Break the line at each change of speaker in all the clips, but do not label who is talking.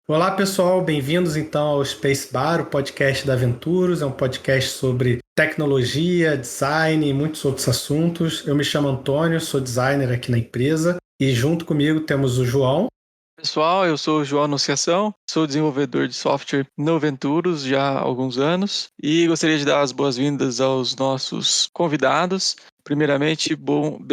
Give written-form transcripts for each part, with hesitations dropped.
Olá pessoal, bem-vindos então ao Space Bar, o podcast da Aventuros. É um podcast sobre tecnologia, design e muitos outros assuntos. Eu me chamo Antônio, sou designer aqui na empresa e junto comigo temos o João.
Pessoal, eu sou o João Anunciação, sou desenvolvedor de software no Venturos já há alguns anos e gostaria de dar as boas-vindas aos nossos convidados. Primeiramente,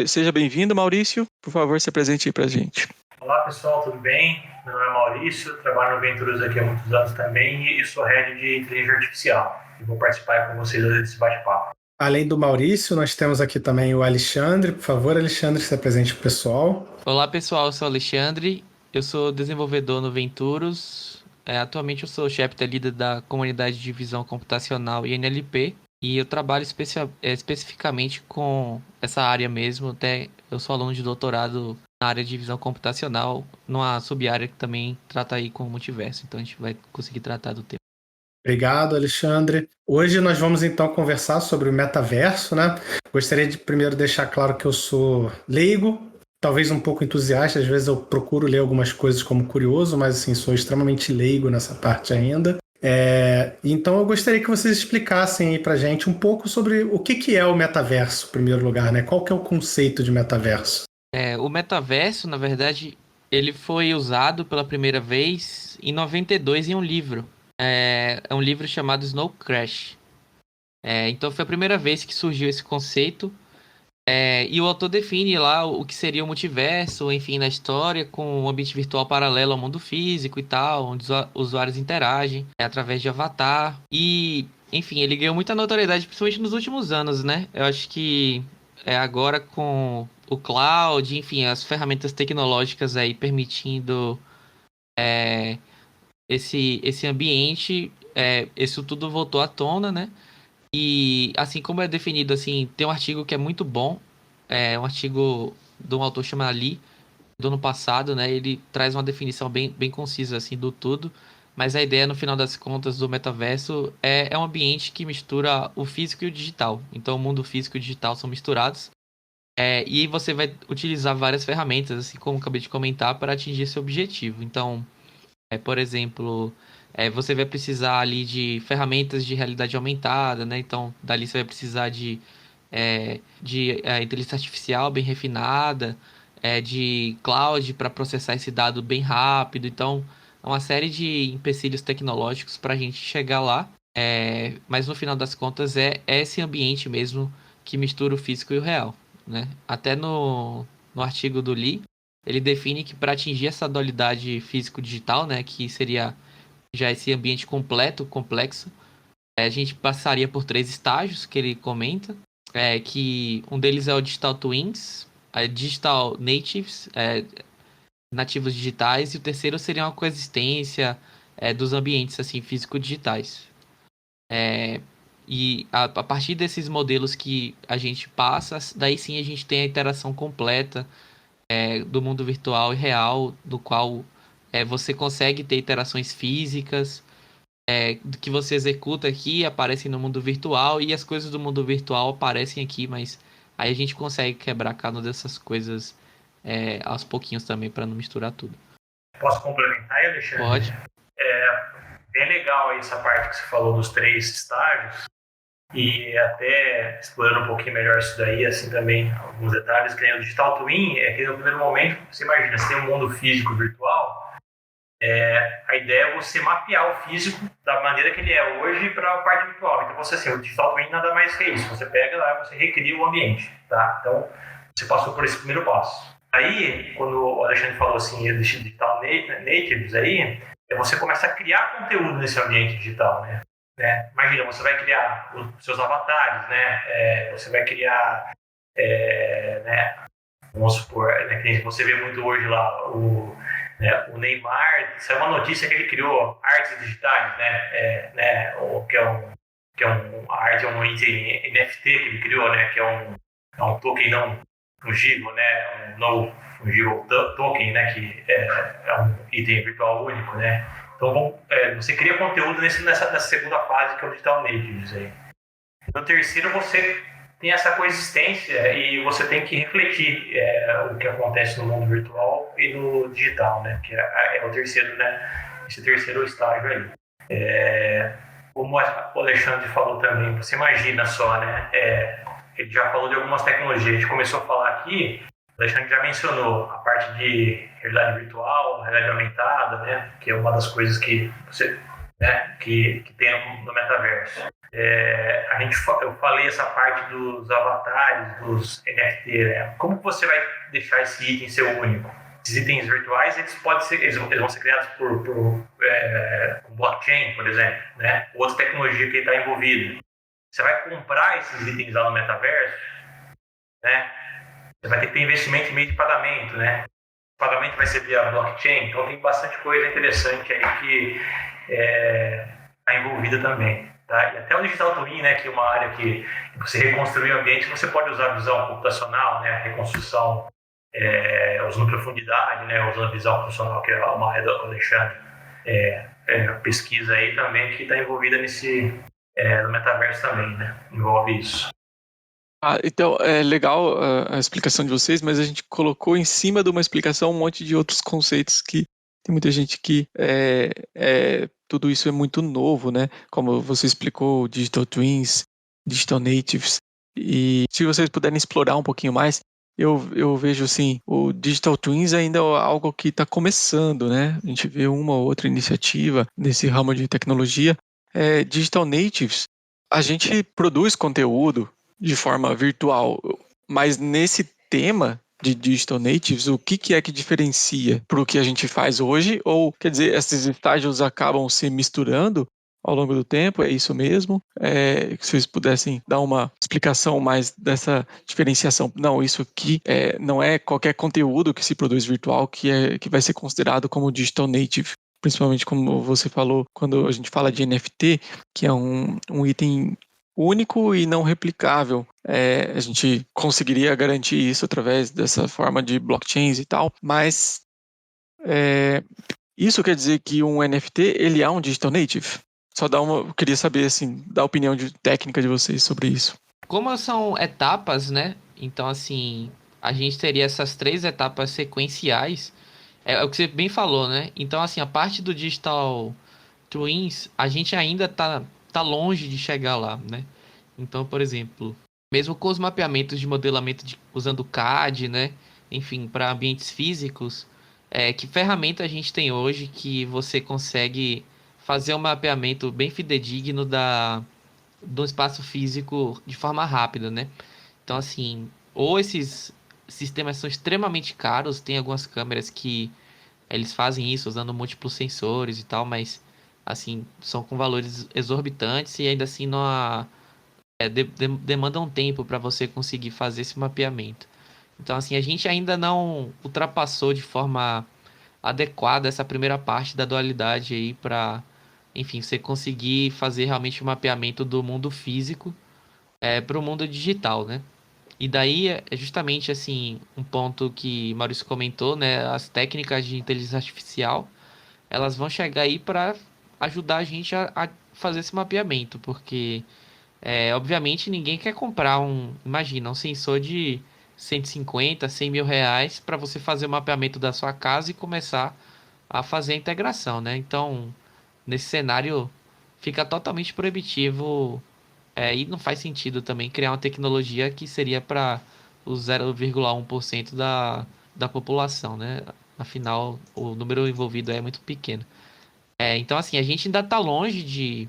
seja bem-vindo, Maurício. Por favor, se apresente aí pra gente.
Olá pessoal, tudo bem? Meu nome é Maurício, trabalho no Venturos aqui há muitos anos também e sou head de inteligência artificial. E vou participar com vocês desse bate-papo.
Além do Maurício, nós temos aqui também o Alexandre. Por favor, Alexandre, se apresente para o pessoal.
Olá pessoal, eu sou o Alexandre, eu sou desenvolvedor no Venturos. Atualmente eu sou chapter leader da comunidade de visão computacional e NLP e eu trabalho especificamente com essa área mesmo. Até eu sou aluno de doutorado na área de visão computacional, numa sub-área que também trata aí com o multiverso, então a gente vai conseguir tratar do tema.
Obrigado, Alexandre. Hoje nós vamos então conversar sobre o metaverso, né? Gostaria de primeiro deixar claro que eu sou leigo, talvez um pouco entusiasta, às vezes eu procuro ler algumas coisas como curioso, mas assim, sou extremamente leigo nessa parte ainda. Então eu gostaria que vocês explicassem aí pra gente um pouco sobre o que é o metaverso, em primeiro lugar, né? Qual que é o conceito de metaverso?
O metaverso, na verdade, ele foi usado pela primeira vez em 92 em um livro. É um livro chamado Snow Crash. Então foi a primeira vez que surgiu esse conceito. E o autor define lá o que seria o multiverso, enfim, na história, com um ambiente virtual paralelo ao mundo físico e tal, onde os usuários interagem através de avatar. E, enfim, ele ganhou muita notoriedade, principalmente nos últimos anos, né? Eu acho que agora com o cloud, enfim, as ferramentas tecnológicas aí permitindo esse ambiente, isso tudo voltou à tona, né? E assim como é definido, assim, tem um artigo que é muito bom, um artigo de um autor chamado Lee, do ano passado, né? Ele traz uma definição bem concisa, assim, do tudo. Mas a ideia, no final das contas, do metaverso é um ambiente que mistura o físico e o digital. Então, o mundo físico e o digital são misturados. E você vai utilizar várias ferramentas, assim como eu acabei de comentar, para atingir esse objetivo. Então, por exemplo, você vai precisar ali de ferramentas de realidade aumentada, né? Então, dali você vai precisar de inteligência artificial bem refinada, de cloud para processar esse dado bem rápido. Então, é uma série de empecilhos tecnológicos para a gente chegar lá. Mas no final das contas é esse ambiente mesmo que mistura o físico e o real, né? Até no artigo do Lee, ele define que para atingir essa dualidade físico-digital, né, que seria já esse ambiente completo, complexo, a gente passaria por 3 estágios que ele comenta, que um deles é o Digital Twins, a Digital Natives, nativos digitais, e o terceiro seria uma coexistência dos ambientes assim físico-digitais. E a partir desses modelos que a gente passa, daí sim a gente tem a interação completa do mundo virtual e real, do qual você consegue ter interações físicas, que você executa aqui, aparecem no mundo virtual, e as coisas do mundo virtual aparecem aqui, mas aí a gente consegue quebrar cada uma dessas coisas aos pouquinhos também, para não misturar tudo.
Posso complementar aí, Alexandre?
Pode.
Bem legal aí essa parte que você falou dos 3 estágios e até explorando um pouquinho melhor isso daí, assim também, alguns detalhes, que nem o Digital Twin, é que no primeiro momento, você imagina, você tem um mundo físico virtual, a ideia é você mapear o físico da maneira que ele é hoje para a parte virtual. Então, você, assim, o Digital Twin nada mais que isso. Você pega lá e você recria o ambiente, tá? Então, você passou por esse primeiro passo. Aí, quando o Alexandre falou assim, de Digital Natives aí, você começa a criar conteúdo nesse ambiente digital, né? Imagina, você vai criar os seus avatares, né? Você vai criar, né? Vamos supor, né, que você vê muito hoje lá, o Neymar, saiu uma notícia que ele criou artes digitais, né, a arte é um item NFT que ele criou, né, que é um token não fungível, né, um no fungible token, né, que é um item virtual único, né. Então, você cria conteúdo nessa segunda fase, que é o Digital Natives aí. No terceiro, você tem essa coexistência e você tem que refletir o que acontece no mundo virtual e no digital, né? Que é o terceiro, né? esse terceiro estágio aí. Como o Alexandre falou também, você imagina só, né? Ele já falou de algumas tecnologias, a gente começou a falar aqui, o Alexandre já mencionou a parte de realidade virtual, realidade aumentada, né? Que é uma das coisas que você, né? que tem no metaverso. Eu falei essa parte dos avatares, dos NFT, né? Como que você vai deixar esse item ser único? Esses itens virtuais, eles vão ser criados com blockchain, por exemplo, né? Outra tecnologia que está envolvida. Você vai comprar esses itens lá no metaverso, né? Você vai ter que ter investimento em meio de pagamento, né? O pagamento vai ser via blockchain, então tem bastante coisa interessante aí que está envolvida também. Tá? E até o Digital Twin, né, que é uma área que você reconstruir o ambiente, você pode usar a visão computacional, né, a reconstrução usando profundidade, né, usando a visão computacional, que é uma área do Alexandre, pesquisa aí também que está envolvida no metaverso também, né, envolve isso.
Então, é legal a explicação de vocês, mas a gente colocou em cima de uma explicação um monte de outros conceitos que tem muita gente que tudo isso é muito novo, né? Como você explicou, Digital Twins, Digital Natives. E se vocês puderem explorar um pouquinho mais, eu vejo assim, o Digital Twins ainda é algo que está começando, né? A gente vê uma ou outra iniciativa nesse ramo de tecnologia. Digital Natives, a gente produz conteúdo de forma virtual, mas nesse tema de Digital Natives, o que é que diferencia para o que a gente faz hoje? Ou, quer dizer, esses estágios acabam se misturando ao longo do tempo? É isso mesmo? Que vocês pudessem dar uma explicação mais dessa diferenciação. Não, isso aqui não é qualquer conteúdo que se produz virtual que vai ser considerado como Digital Native. Principalmente como você falou, quando a gente fala de NFT, que é um item único e não replicável. A gente conseguiria garantir isso através dessa forma de blockchains e tal, mas isso quer dizer que um NFT ele é um digital native? Eu queria saber assim, da opinião técnica de vocês sobre isso.
Como são etapas, né? Então, assim, a gente teria essas 3 etapas sequenciais. É o que você bem falou, né? Então, assim, a parte do Digital Twins, a gente ainda tá longe de chegar lá, né? Então, por exemplo, mesmo com os mapeamentos de modelamento usando CAD, né? Enfim, para ambientes físicos, que ferramenta a gente tem hoje que você consegue fazer um mapeamento bem fidedigno do espaço físico de forma rápida, né? Então, assim, ou esses sistemas são extremamente caros, tem algumas câmeras que eles fazem isso usando múltiplos sensores e tal, mas, assim, são com valores exorbitantes e ainda assim não demanda um tempo para você conseguir fazer esse mapeamento. Então, assim, a gente ainda não ultrapassou de forma adequada essa primeira parte da dualidade aí para, enfim, você conseguir fazer realmente o mapeamento do mundo físico para o mundo digital, né? E daí é justamente assim um ponto que Maurício comentou, né? As técnicas de inteligência artificial, elas vão chegar aí para ajudar a gente a fazer esse mapeamento, porque obviamente ninguém quer comprar imagina, um sensor de 150, 100 mil reais para você fazer o mapeamento da sua casa e começar a fazer a integração, né? Então, nesse cenário, fica totalmente proibitivo e não faz sentido também criar uma tecnologia que seria para o 0,1% da população, né? Afinal, o número envolvido é muito pequeno. Então, assim, a gente ainda está longe de,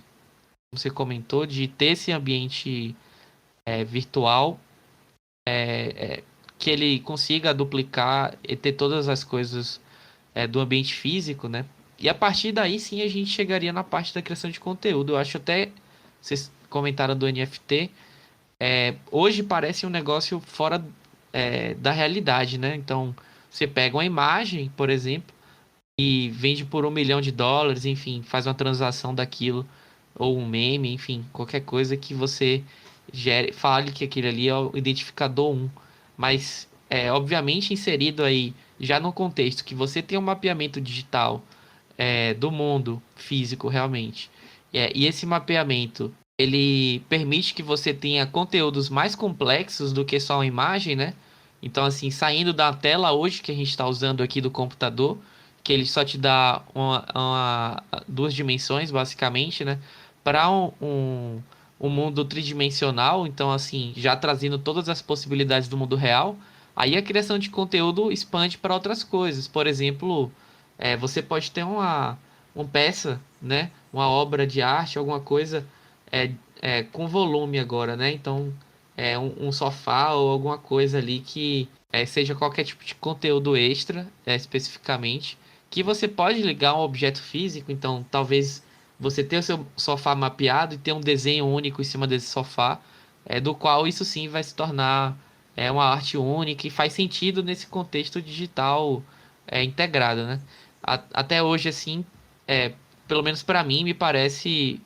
como você comentou, de ter esse ambiente virtual que ele consiga duplicar e ter todas as coisas do ambiente físico, né? E a partir daí sim a gente chegaria na parte da criação de conteúdo. Eu acho até, vocês comentaram do NFT, hoje parece um negócio fora da realidade, né? Então, você pega uma imagem, por exemplo, e vende por $1 milhão, enfim, faz uma transação daquilo, ou um meme, enfim, qualquer coisa que você fale que aquele ali é o identificador 1. Mas, obviamente, inserido aí, já no contexto que você tem um mapeamento digital do mundo físico, realmente. E esse mapeamento, ele permite que você tenha conteúdos mais complexos do que só uma imagem, né? Então, assim, saindo da tela hoje que a gente está usando aqui do computador, que ele só te dá duas dimensões, basicamente, né? Para um mundo tridimensional, então, assim, já trazendo todas as possibilidades do mundo real, aí a criação de conteúdo expande para outras coisas. Por exemplo, você pode ter uma peça, né? Uma obra de arte, alguma coisa é, com volume agora, né? Então, um sofá ou alguma coisa ali que seja qualquer tipo de conteúdo extra, especificamente, que você pode ligar a um objeto físico. Então, talvez você tenha o seu sofá mapeado e ter um desenho único em cima desse sofá, do qual isso sim vai se tornar uma arte única e faz sentido nesse contexto digital integrado, né? Até hoje, assim, pelo menos para mim, me parece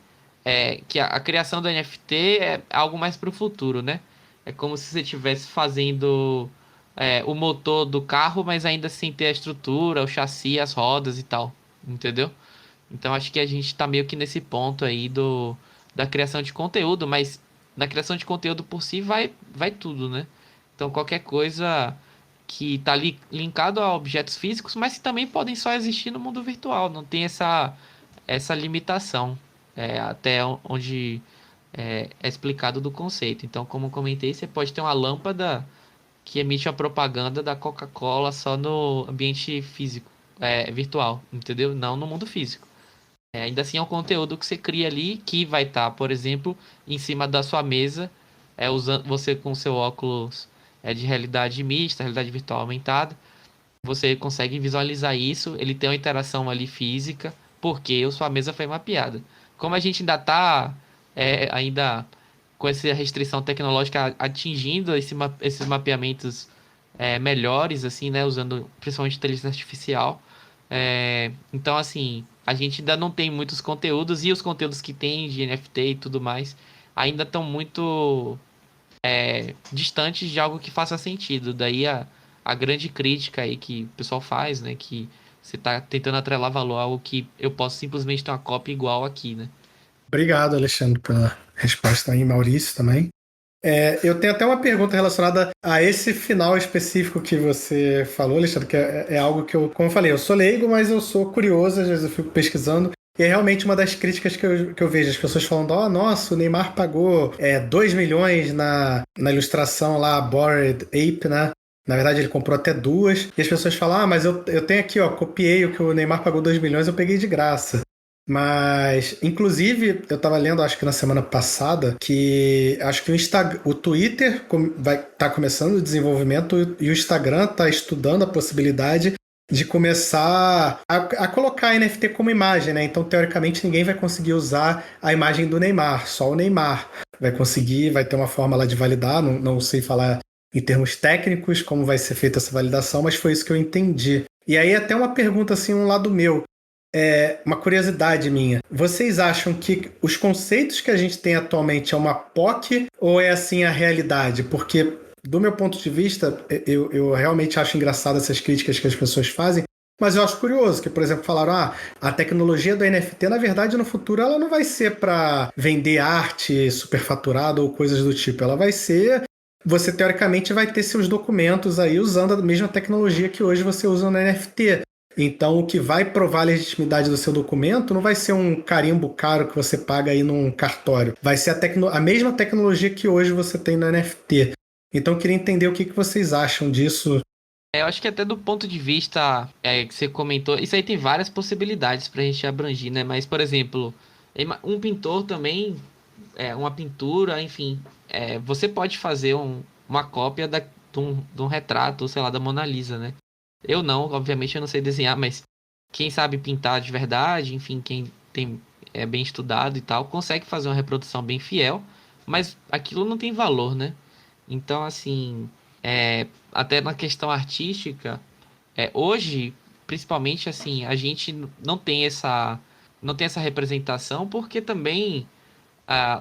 que a criação do NFT é algo mais para o futuro, né? É como se você estivesse fazendo o motor do carro, mas ainda sem ter a estrutura, o chassi, as rodas e tal, entendeu? Então acho que a gente tá meio que nesse ponto aí da criação de conteúdo, mas na criação de conteúdo por si vai tudo, né? Então qualquer coisa que tá linkado a objetos físicos, mas que também podem só existir no mundo virtual, não tem essa limitação até onde é explicado do conceito. Então, como eu comentei, você pode ter uma lâmpada que emite a propaganda da Coca-Cola só no ambiente físico, virtual, entendeu? Não no mundo físico. Ainda assim é um conteúdo que você cria ali que vai estar, por exemplo, em cima da sua mesa, usando você com seu óculos de realidade mista, realidade virtual aumentada. Você consegue visualizar isso, ele tem uma interação ali física, porque a sua mesa foi mapeada. Como a gente ainda está ainda com essa restrição tecnológica atingindo esses mapeamentos melhores, assim, né, usando principalmente inteligência artificial. Então, assim, a gente ainda não tem muitos conteúdos e os conteúdos que tem de NFT e tudo mais ainda estão muito distantes de algo que faça sentido. Daí a grande crítica aí que o pessoal faz, né, que você está tentando atrelar valor a algo que eu posso simplesmente ter uma cópia igual aqui, né?
Obrigado, Alexandre, pela resposta aí, Maurício também. Eu tenho até uma pergunta relacionada a esse final específico que você falou, Alexandre, que é algo que eu, como eu falei, eu sou leigo, mas eu sou curioso, às vezes eu fico pesquisando. E é realmente uma das críticas que eu vejo, as pessoas falando, nossa, o Neymar pagou 2 milhões na ilustração lá, Bored Ape, né? Na verdade, ele comprou até duas. E as pessoas falam, mas eu tenho aqui, ó, copiei o que o Neymar pagou 2 milhões, eu peguei de graça. Mas, inclusive, eu estava lendo, acho que na semana passada, que acho que o Twitter vai estar começando o desenvolvimento e o Instagram está estudando a possibilidade de começar a colocar NFT como imagem, né? Então, teoricamente, ninguém vai conseguir usar a imagem do Neymar, só o Neymar vai conseguir, vai ter uma forma lá de validar, não sei falar em termos técnicos como vai ser feita essa validação, mas foi isso que eu entendi. E aí, até uma pergunta, assim, um lado meu. Uma curiosidade minha. Vocês acham que os conceitos que a gente tem atualmente é uma POC ou é assim a realidade? Porque, do meu ponto de vista, eu realmente acho engraçado essas críticas que as pessoas fazem, mas eu acho curioso que, por exemplo, falaram a tecnologia do NFT, na verdade, no futuro, ela não vai ser para vender arte superfaturada ou coisas do tipo. Ela vai ser... Você, teoricamente, vai ter seus documentos aí usando a mesma tecnologia que hoje você usa no NFT. Então, o que vai provar a legitimidade do seu documento não vai ser um carimbo caro que você paga aí num cartório. Vai ser a mesma tecnologia que hoje você tem no NFT. Então, eu queria entender o que vocês acham disso.
Eu acho que até do ponto de vista que você comentou, isso aí tem várias possibilidades pra gente abranger, né? Mas, por exemplo, um pintor também, uma pintura, enfim, você pode fazer uma cópia de um retrato, sei lá, da Mona Lisa, né? Eu não, obviamente eu não sei desenhar, mas quem sabe pintar de verdade, enfim, quem é bem estudado e tal, consegue fazer uma reprodução bem fiel, mas aquilo não tem valor, né? Então, assim, até na questão artística, hoje, principalmente, assim, a gente não tem essa representação, porque também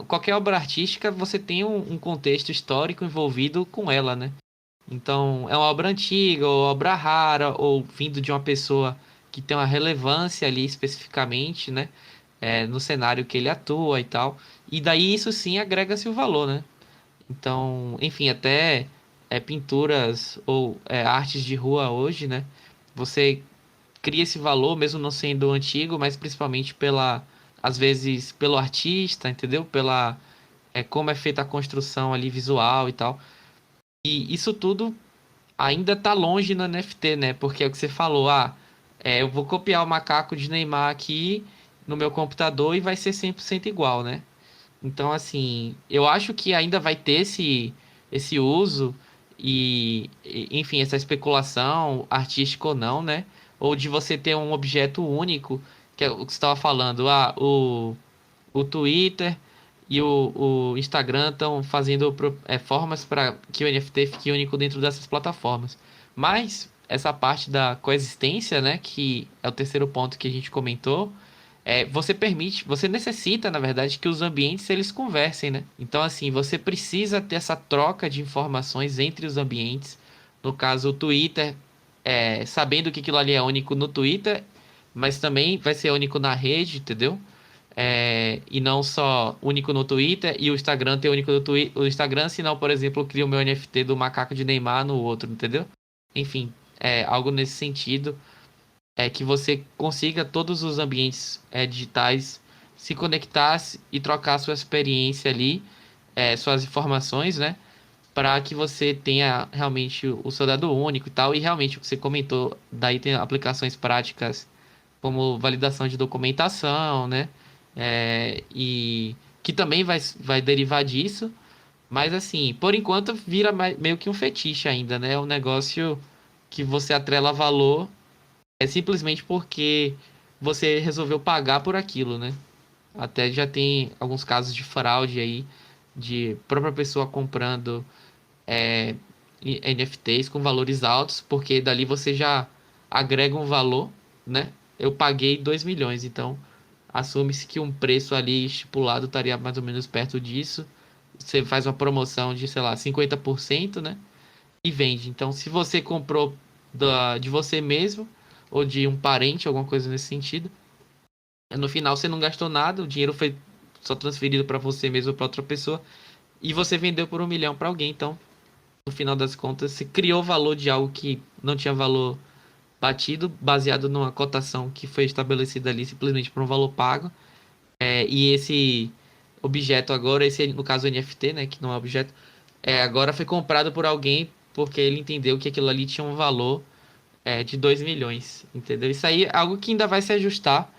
qualquer obra artística você tem um contexto histórico envolvido com ela, né? Então, é uma obra antiga, ou obra rara, ou vindo de uma pessoa que tem uma relevância ali especificamente, né? No cenário que ele atua e tal. E daí isso sim agrega-se o valor, né? Então, enfim, até pinturas ou artes de rua hoje, né? Você cria esse valor, mesmo não sendo antigo, mas principalmente às vezes, pelo artista, entendeu? Como é feita a construção ali visual e tal. E isso tudo ainda tá longe no NFT, né? Porque é o que você falou, eu vou copiar o macaco de Neymar aqui no meu computador e vai ser 100% igual, né? Então, assim, eu acho que ainda vai ter esse uso enfim, essa especulação, artística ou não, né? Ou de você ter um objeto único, que é o que você estava falando, o Twitter e o Instagram estão fazendo formas para que o NFT fique único dentro dessas plataformas. Mas essa parte da coexistência, né, que é o terceiro ponto que a gente comentou, você necessita, na verdade, que os ambientes eles conversem, né? Então, assim, você precisa ter essa troca de informações entre os ambientes. No caso, o Twitter, sabendo que aquilo ali é único no Twitter, mas também vai ser único na rede, entendeu? E não só único no Twitter e o Instagram ter único no Twitter, o Instagram, senão, por exemplo, eu crio o meu NFT do macaco de Neymar no outro, entendeu? Enfim, algo nesse sentido que você consiga todos os ambientes digitais se conectar e trocar sua experiência ali, suas informações, né? Para que você tenha realmente o seu dado único e tal. E realmente o que você comentou, daí tem aplicações práticas como validação de documentação, né? E que também vai derivar disso. Mas assim, por enquanto vira meio que um fetiche ainda, né? É um negócio que você atrela valor simplesmente porque você resolveu pagar por aquilo, né? Até já tem alguns casos de fraude aí, de própria pessoa comprando NFTs com valores altos, porque dali você já agrega um valor, né? Eu paguei 2 milhões, então assume-se que um preço ali estipulado estaria mais ou menos perto disso. Você faz uma promoção de, sei lá, 50%, né? E vende. Então, se você comprou de você mesmo ou de um parente, alguma coisa nesse sentido, no final você não gastou nada, o dinheiro foi só transferido para você mesmo ou para outra pessoa e você vendeu por 1 milhão para alguém. Então, no final das contas, você criou valor de algo que não tinha valor batido, baseado numa cotação que foi estabelecida ali simplesmente por um valor pago. E esse objeto agora, esse no caso NFT, né, que não é objeto, agora foi comprado por alguém porque ele entendeu que aquilo ali tinha um valor de 2 milhões, entendeu? Isso aí é algo que ainda vai se ajustar.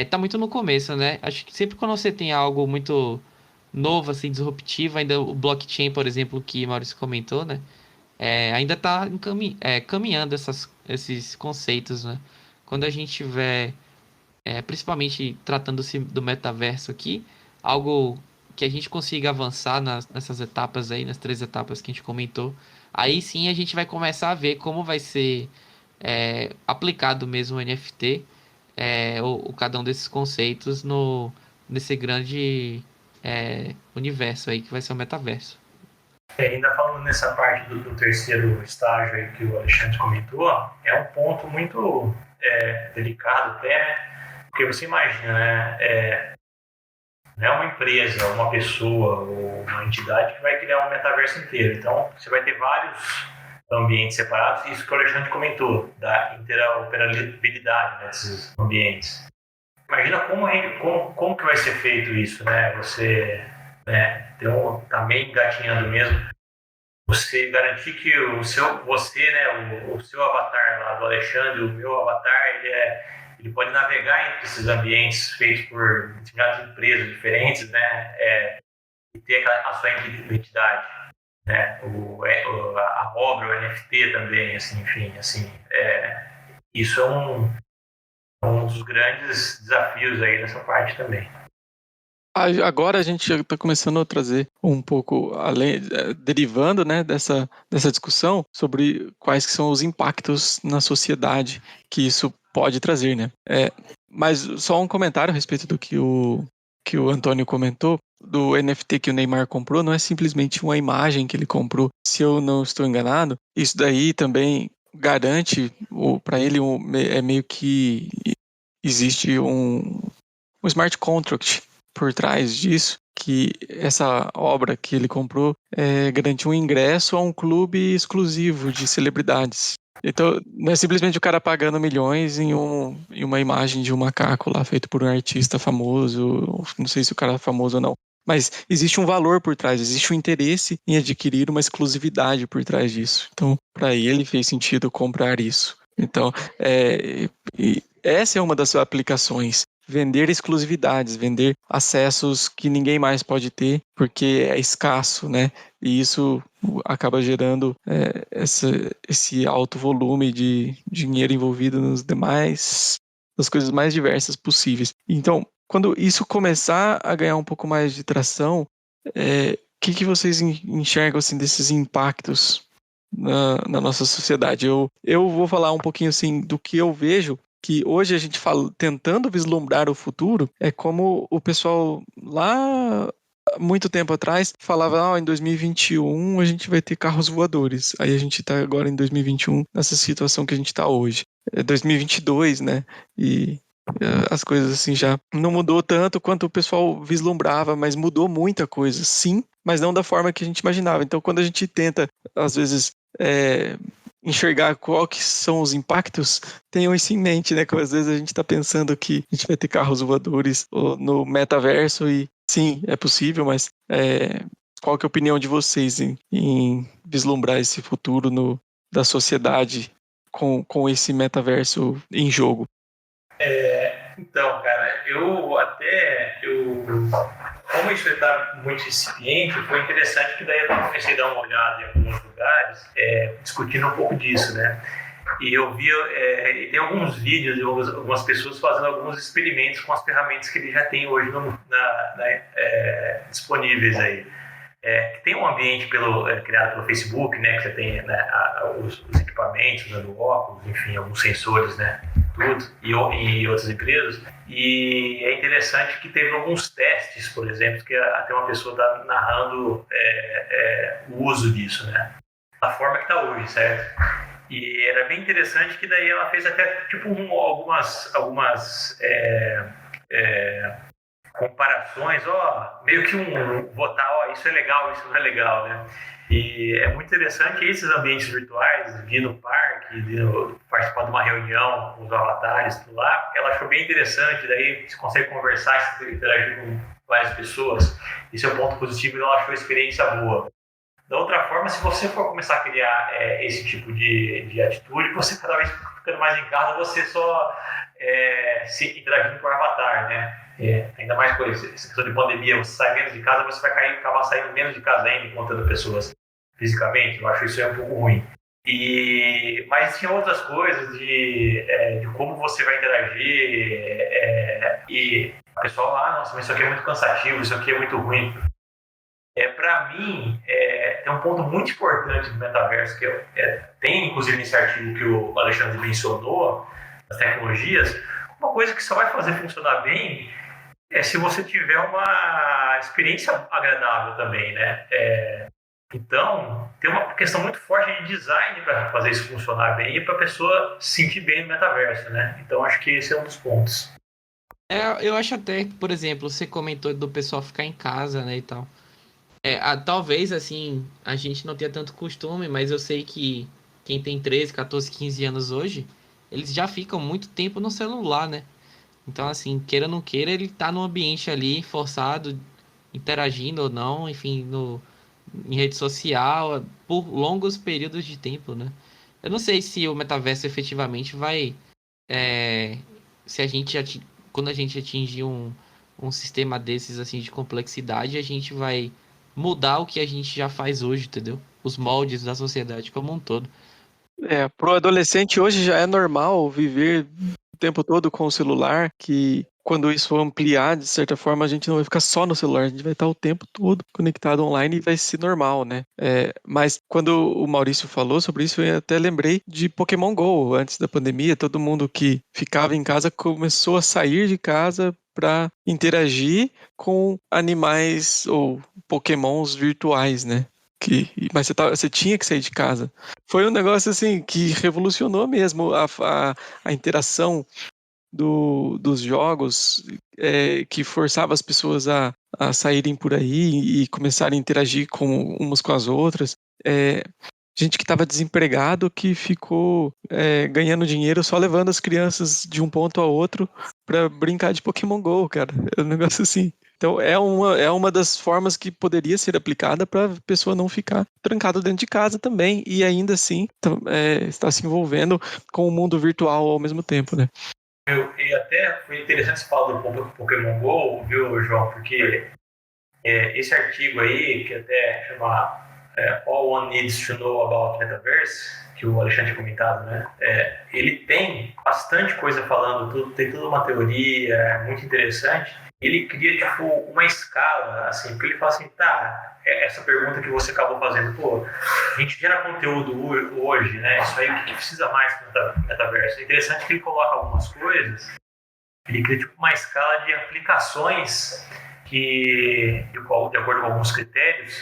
Tá muito no começo, né? Acho que sempre quando você tem algo muito novo, assim, disruptivo, ainda o blockchain, por exemplo, que Maurício comentou, né? Ainda está caminhando esses conceitos, né? Quando a gente tiver, principalmente tratando-se do metaverso aqui, algo que a gente consiga avançar nessas etapas aí, nas 3 etapas que a gente comentou, aí sim a gente vai começar a ver como vai ser aplicado mesmo o NFT, ou cada um desses conceitos nesse grande universo aí que vai ser o metaverso.
Ainda falando nessa parte do terceiro estágio aí que o Alexandre comentou, é um ponto muito delicado até, né? Porque você imagina, né? Não é uma empresa, uma pessoa ou uma entidade que vai criar um metaverso inteiro. Então, você vai ter vários ambientes separados, isso que o Alexandre comentou, da interoperabilidade, né, desses ambientes. Imagina como que vai ser feito isso, né? Você tá meio engatinhando mesmo. Você garantir que o seu avatar lá do Alexandre, o meu avatar, ele pode navegar entre esses ambientes feitos por determinadas empresas diferentes, né? E ter a sua identidade, né? A obra, o NFT também, assim, enfim, assim, isso é um dos grandes desafios aí dessa parte também.
Agora a gente está começando a trazer um pouco, além, derivando, né, dessa discussão sobre quais que são os impactos na sociedade que isso pode trazer, né? Mas só um comentário a respeito do que o Antônio comentou, do NFT que o Neymar comprou, não é simplesmente uma imagem que ele comprou. Se eu não estou enganado, isso daí também garante, para ele, é meio que existe um smart contract por trás disso, que essa obra que ele comprou garantiu um ingresso a um clube exclusivo de celebridades. Então, não é simplesmente o cara pagando milhões em uma imagem de um macaco lá, feito por um artista famoso. Não sei se o cara é famoso ou não. Mas existe um valor por trás, existe um interesse em adquirir uma exclusividade por trás disso. Então, para ele fez sentido comprar isso. Então, essa é uma das aplicações. Vender exclusividades, vender acessos que ninguém mais pode ter, porque é escasso, né? E isso acaba gerando esse alto volume de dinheiro envolvido nas coisas mais diversas possíveis. Então, quando isso começar a ganhar um pouco mais de tração, o que vocês enxergam assim, desses impactos na nossa sociedade? Eu vou falar um pouquinho assim do que eu vejo, que hoje a gente fala, tentando vislumbrar o futuro, é como o pessoal lá muito tempo atrás falava, em 2021 a gente vai ter carros voadores. Aí a gente tá agora em 2021 nessa situação que a gente tá hoje. É 2022, né? E as coisas assim já não mudou tanto quanto o pessoal vislumbrava, mas mudou muita coisa, sim, mas não da forma que a gente imaginava. Então, quando a gente tenta, às vezes, enxergar qual que são os impactos, tenham isso em mente, né? Que às vezes a gente está pensando que a gente vai ter carros voadores no metaverso e sim, é possível, mas qual que é a opinião de vocês em vislumbrar esse futuro da sociedade com esse metaverso em jogo?
Então, cara, como isso está muito incipiente, foi interessante que daí eu comecei a dar uma olhada em alguns lugares, discutindo um pouco disso, né? E eu vi, tem alguns vídeos de algumas pessoas fazendo alguns experimentos com as ferramentas que ele já tem hoje disponíveis aí. Tem um ambiente criado pelo Facebook, né, que você tem, né, os equipamentos, né, do óculos, enfim, alguns sensores, né, tudo, e outras empresas. E é interessante que teve alguns testes, por exemplo, que até uma pessoa está narrando o uso disso, né, da forma que está hoje, certo? E era bem interessante que daí ela fez até tipo algumas comparações, meio que votar, isso é legal, isso não é legal, né? E é muito interessante esses ambientes virtuais, vir no parque, participar de uma reunião com os avatares, tudo lá, ela achou bem interessante, daí você consegue conversar, interagir com várias pessoas, isso é um ponto positivo e ela achou a experiência boa. Da outra forma, se você for começar a criar esse tipo de atitude, você cada vez ficando mais em casa, você só se interagindo com o avatar, né? Ainda mais com essa questão de pandemia, você sai menos de casa, você vai acabar saindo menos de casa ainda, encontrando pessoas fisicamente. Eu acho isso um pouco ruim. Mas tinha outras coisas de como você vai interagir, e o pessoal lá, nossa, mas isso aqui é muito cansativo, isso aqui é muito ruim. Para mim, tem um ponto muito importante do metaverso, que tem inclusive nesse artigo que o Alexandre mencionou, as tecnologias. Uma coisa que só vai fazer funcionar bem se você tiver uma experiência agradável também, né? Então, tem uma questão muito forte de design para fazer isso funcionar bem e para a pessoa se sentir bem no metaverso, né? Então, acho que esse é um dos pontos.
Eu acho até, por exemplo, você comentou do pessoal ficar em casa, né, e tal. Talvez, assim, a gente não tenha tanto costume, mas eu sei que quem tem 13, 14, 15 anos hoje, eles já ficam muito tempo no celular, né? Então, assim, queira ou não queira, ele tá num ambiente ali, forçado, interagindo ou não, enfim, em rede social, por longos períodos de tempo, né? Eu não sei se o metaverso efetivamente vai... se a gente, quando a gente atingir um sistema desses, assim, de complexidade, a gente vai mudar o que a gente já faz hoje, entendeu? Os moldes da sociedade como um todo.
Pro adolescente hoje já é normal viver o tempo todo com o celular, que quando isso for ampliar, de certa forma, a gente não vai ficar só no celular, a gente vai estar o tempo todo conectado online e vai ser normal, né? Mas quando o Maurício falou sobre isso, eu até lembrei de Pokémon GO. Antes da pandemia, todo mundo que ficava em casa começou a sair de casa para interagir com animais ou Pokémons virtuais, né? Mas você tinha que sair de casa. Foi um negócio assim que revolucionou mesmo a interação dos jogos, que forçava as pessoas a saírem por aí e começarem a interagir umas com as outras. gente que estava desempregado que ficou ganhando dinheiro só levando as crianças de um ponto a outro para brincar de Pokémon Go, cara. É um negócio assim. Então é uma das formas que poderia ser aplicada para a pessoa não ficar trancada dentro de casa também e ainda assim estar se envolvendo com o mundo virtual ao mesmo tempo, né?
E até foi interessante você falar do Pokémon GO, viu, João? Porque esse artigo aí, que até chama All One Needs to Know About Metaverse, que o Alexandre tinha comentado, né? Ele tem bastante coisa falando, tem toda uma teoria muito interessante. Ele cria, tipo, uma escala, assim, porque ele fala assim, tá, essa pergunta que você acabou fazendo, pô, a gente gera conteúdo hoje, né? Isso aí, o que precisa mais no metaverso? É interessante que ele coloca algumas coisas, ele cria, tipo, uma escala de aplicações que, de acordo com alguns critérios,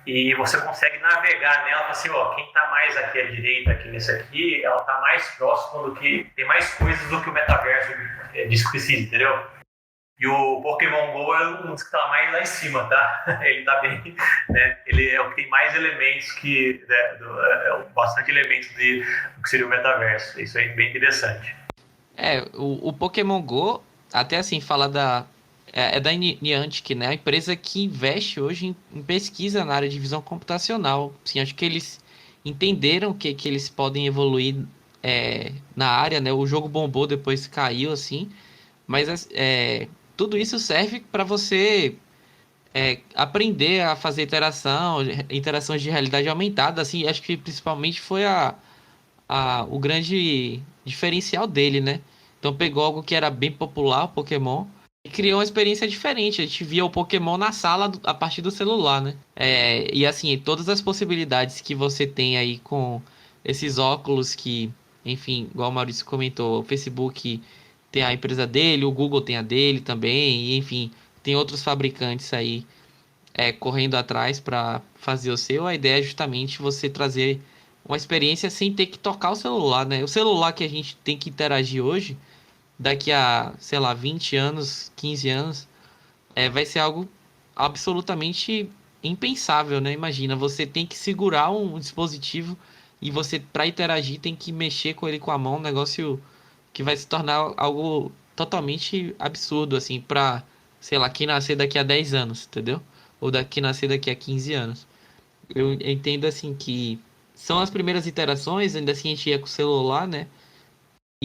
e você consegue navegar nela, assim, ó, quem está mais aqui à direita, aqui nesse aqui, ela está mais próxima do que, tem mais coisas do que o metaverso diz que precisa, entendeu? E o Pokémon GO é um dos que está mais lá em cima, tá? Ele está bem, né? Ele é o que tem mais elementos bastante elementos do que seria o metaverso. Isso aí é bem interessante.
O Pokémon GO, até assim, fala da Niantic, né? A empresa que investe hoje em pesquisa na área de visão computacional. Assim, acho que eles entenderam que eles podem evoluir na área, né? O jogo bombou, depois caiu, assim. Mas tudo isso serve para você aprender a fazer interações de realidade aumentada. Assim, acho que principalmente foi o grande diferencial dele, né? Então pegou algo que era bem popular, o Pokémon, e criou uma experiência diferente. A gente via o Pokémon na sala a partir do celular, né? E assim, todas as possibilidades que você tem aí com esses óculos que, enfim, igual o Maurício comentou, o Facebook tem a empresa dele, o Google tem a dele também, e enfim, tem outros fabricantes aí correndo atrás para fazer o seu. A ideia é justamente você trazer uma experiência sem ter que tocar o celular, né? O celular que a gente tem que interagir hoje, daqui a, sei lá, 20 anos, 15 anos, vai ser algo absolutamente impensável, né? Imagina, você tem que segurar um dispositivo e você, para interagir, tem que mexer com ele com a mão, um negócio que vai se tornar algo totalmente absurdo, assim, para, sei lá, quem nascer daqui a 10 anos, entendeu? Ou daqui nascer daqui a 15 anos. Eu entendo, assim, que são as primeiras interações, ainda assim a gente ia com o celular, né?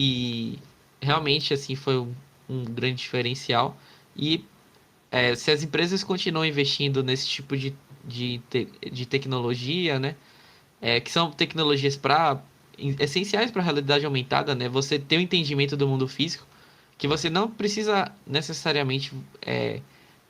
E realmente, assim, foi um grande diferencial. E se as empresas continuam investindo nesse tipo de tecnologia, né? Que são tecnologias essenciais para a realidade aumentada, né? Você ter o entendimento do mundo físico, que você não precisa necessariamente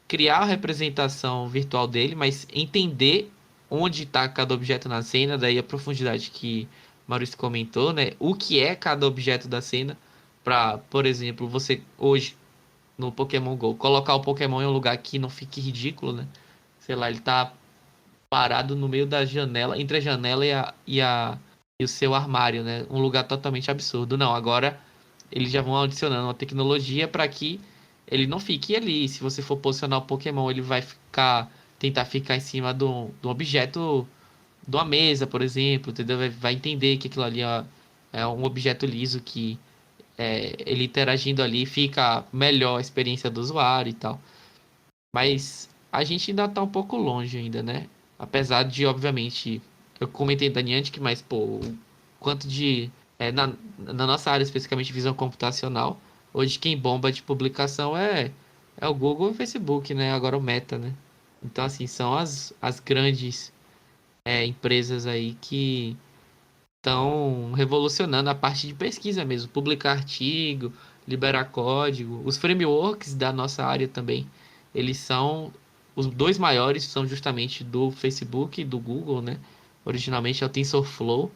criar a representação virtual dele, mas entender onde está cada objeto na cena, daí a profundidade que Maurício comentou, né? O que é cada objeto da cena, para, por exemplo, você hoje no Pokémon Go, colocar o Pokémon em um lugar que não fique ridículo, né? Sei lá, ele tá parado no meio da janela, entre a janela e o seu armário, né? Um lugar totalmente absurdo. Não, agora eles já vão adicionando uma tecnologia para que ele não fique ali. Se você for posicionar o Pokémon, ele vai tentar ficar em cima do objeto de uma mesa, por exemplo, entendeu? Vai entender que aquilo ali é um objeto liso que ele interagindo ali fica melhor a experiência do usuário e tal. Mas a gente ainda tá um pouco longe ainda, né? Apesar de, obviamente, eu comentei da Niantic, mas, pô, o quanto de... na nossa área, especificamente visão computacional, hoje quem bomba de publicação é o Google e o Facebook, né? Agora o Meta, né? Então, assim, são as grandes empresas aí que estão revolucionando a parte de pesquisa mesmo, publicar artigo, liberar código. Os frameworks da nossa área também, eles são os dois maiores são justamente do Facebook e do Google, né? Originalmente é o TensorFlow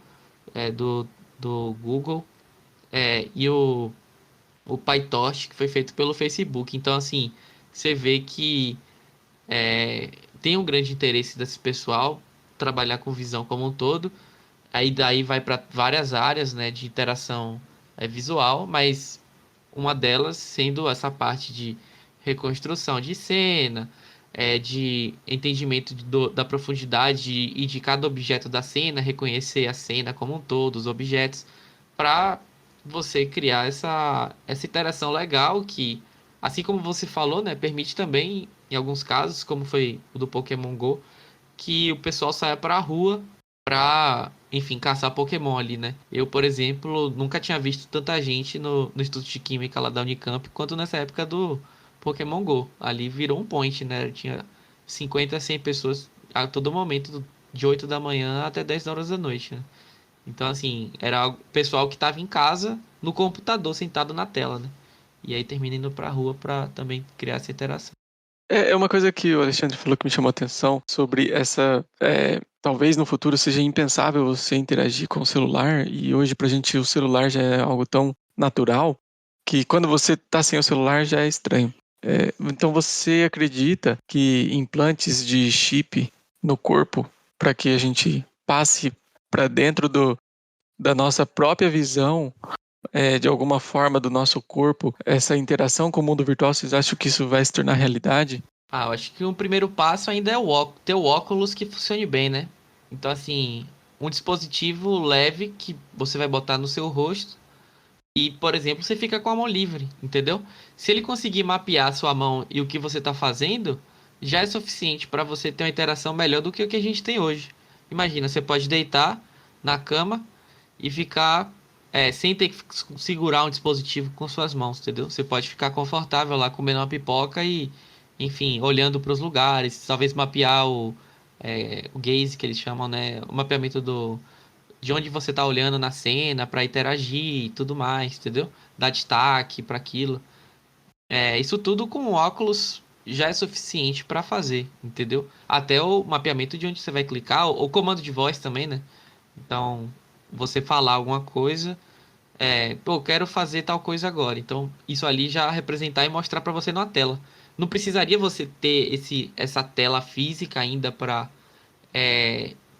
do Google e o PyTorch que foi feito pelo Facebook. Então assim, você vê que tem um grande interesse desse pessoal trabalhar com visão como um todo. Aí daí vai para várias áreas, né, de interação visual, mas uma delas sendo essa parte de reconstrução de cena, de entendimento da profundidade e de cada objeto da cena, reconhecer a cena como um todo, os objetos, para você criar essa interação legal que, assim como você falou, né, permite também, em alguns casos, como foi o do Pokémon Go, que o pessoal saia para a rua para, enfim, caçar Pokémon ali, né? Eu, por exemplo, nunca tinha visto tanta gente no Instituto de Química lá da Unicamp quanto nessa época do Pokémon Go. Ali virou um point, né? Tinha 50, 100 pessoas a todo momento, de 8 da manhã até 10 horas da noite, né? Então, assim, era o pessoal que estava em casa, no computador, sentado na tela, né? E aí termina indo pra rua pra também criar essa interação.
É uma coisa que o Alexandre falou que me chamou a atenção sobre essa. Talvez no futuro seja impensável você interagir com o celular, e hoje pra gente o celular já é algo tão natural que quando você tá sem o celular já é estranho. Então você acredita que implantes de chip no corpo para que a gente passe para dentro da nossa própria visão, de alguma forma, do nosso corpo, essa interação com o mundo virtual, vocês acham que isso vai se tornar realidade?
Eu acho que um primeiro passo ainda é ter o óculos que funcione bem, né? Então, assim, um dispositivo leve que você vai botar no seu rosto e, por exemplo, você fica com a mão livre, entendeu? Se ele conseguir mapear a sua mão e o que você está fazendo, já é suficiente para você ter uma interação melhor do que o que a gente tem hoje. Imagina, você pode deitar na cama e ficar sem ter que segurar um dispositivo com suas mãos, entendeu? Você pode ficar confortável lá comendo uma pipoca e, enfim, olhando para os lugares, talvez mapear o gaze que eles chamam, né? O mapeamento de onde você tá olhando na cena para interagir e tudo mais, entendeu? Dar destaque para aquilo. Isso tudo com óculos já é suficiente para fazer, entendeu? Até o mapeamento de onde você vai clicar, o comando de voz também, né? Então, você falar alguma coisa, eu quero fazer tal coisa agora. Então, isso ali já representar e mostrar para você na tela. Não precisaria você ter essa tela física ainda para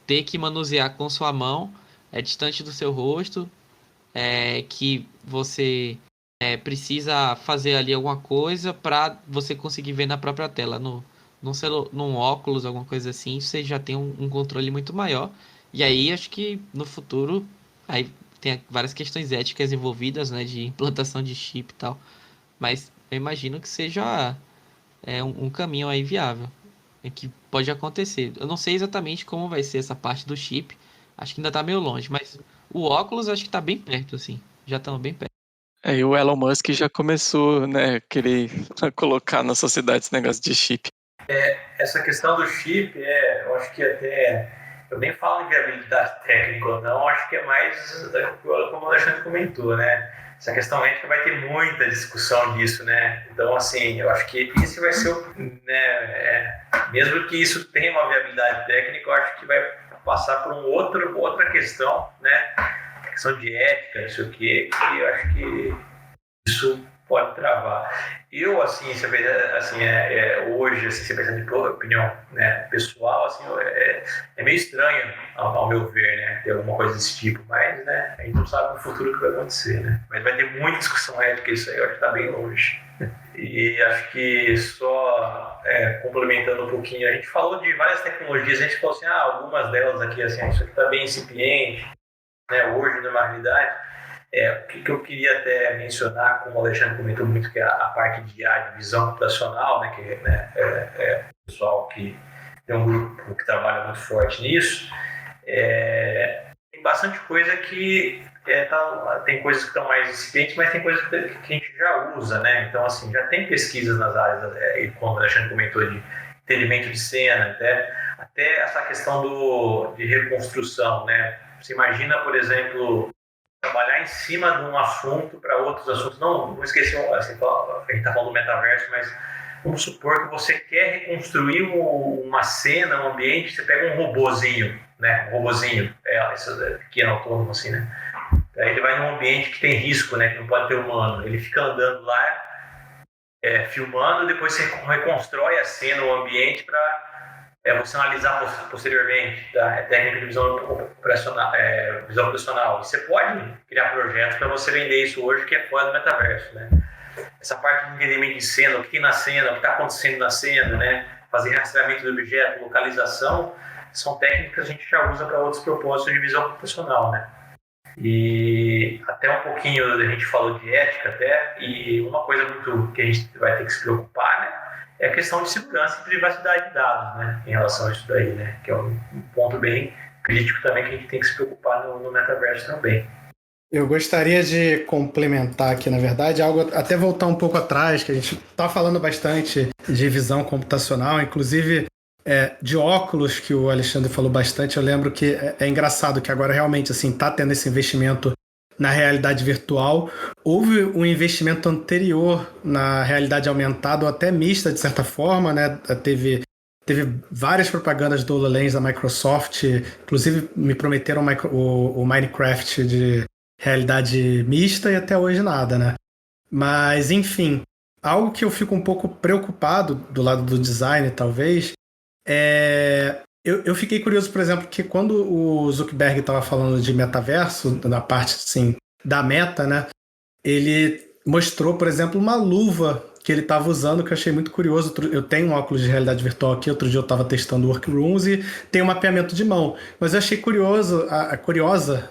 ter que manusear com sua mão, distante do seu rosto, que você precisa fazer ali alguma coisa para você conseguir ver na própria tela. Num óculos, alguma coisa assim, você já tem um controle muito maior. E aí, acho que no futuro, aí tem várias questões éticas envolvidas, né, de implantação de chip e tal. Mas eu imagino que seja um caminho aí viável, que pode acontecer. Eu não sei exatamente como vai ser essa parte do chip. Acho que ainda tá meio longe, mas o óculos acho que tá bem perto, assim. Já estão bem perto.
E o Elon Musk já começou, né, querer colocar na sociedade esse negócio de chip.
Essa questão do chip, eu acho que até... Eu nem falo em viabilidade técnica ou não, acho que é mais, como o Alexandre comentou, né? Essa questão ética vai ter muita discussão disso, né? Então, assim, eu acho que esse vai ser mesmo que isso tenha uma viabilidade técnica, eu acho que vai passar por outra questão, né? Questão de ética, não sei o quê, que eu acho que isso pode travar. Eu, assim, hoje, assim, você pensa de opinião, né, pessoal, assim, é meio estranho, ao meu ver, né, ter alguma coisa desse tipo, mas, né, a gente não sabe no futuro o que vai acontecer, né, mas vai ter muita discussão ética, isso aí eu acho que está bem longe. E acho que só complementando um pouquinho, a gente falou de várias tecnologias, a gente falou assim, algumas delas aqui, assim, isso aqui está bem incipiente, né, hoje, na realidade. O que eu queria até mencionar, como o Alexandre comentou muito, que é a parte de IA, de visão computacional, né, que o pessoal que tem um grupo que trabalha muito forte nisso, tem bastante coisa que tem coisas que estão mais incipientes, mas tem coisas que a gente já usa, né? Então, assim, já tem pesquisas nas áreas, como o Alexandre comentou, de entendimento de cena, até essa questão de reconstrução, né? Você imagina, por exemplo, trabalhar em cima de um assunto para outros assuntos. Não esqueci, assim, a gente está falando do metaverso, mas vamos supor que você quer reconstruir uma cena, um ambiente, você pega um robozinho, né? Um robozinho, pequeno, autônomo, assim, né? Aí ele vai num ambiente que tem risco, né? Que não pode ter humano. Ele fica andando lá, filmando, depois você reconstrói a cena, o ambiente para você analisar posteriormente, tá? Técnica de visão operacional. E você pode criar projetos para você vender isso hoje, que é fora do metaverso, né? Essa parte de entendimento de cena, o que tem na cena, o que está acontecendo na cena, né? fazer rastreamento do objeto, localização, são técnicas que a gente já usa para outros propósitos de visão computacional, né? E até um pouquinho a gente falou de ética até, e uma coisa muito que a gente vai ter que se preocupar, né, é a questão de segurança e privacidade de dados, né, em relação a isso daí, né, que é um ponto bem crítico também que a gente tem que se preocupar no metaverso também.
Eu gostaria de complementar aqui, na verdade, algo até voltar um pouco atrás, que a gente está falando bastante de visão computacional, inclusive de óculos, que o Alexandre falou bastante. Eu lembro que é engraçado que agora realmente assim está tendo esse investimento na realidade virtual. Houve um investimento anterior na realidade aumentada ou até mista, de certa forma, né? Teve várias propagandas do HoloLens da Microsoft, inclusive me prometeram o Minecraft de realidade mista e até hoje nada, né? Mas, enfim, algo que eu fico um pouco preocupado do lado do design, talvez, eu fiquei curioso, por exemplo, que quando o Zuckerberg estava falando de metaverso, na parte, assim, da Meta, né? Ele mostrou, por exemplo, uma luva que ele estava usando, que eu achei muito curioso. Eu tenho um óculos de realidade virtual aqui, outro dia eu estava testando Workrooms e tem um mapeamento de mão. Mas eu achei curiosa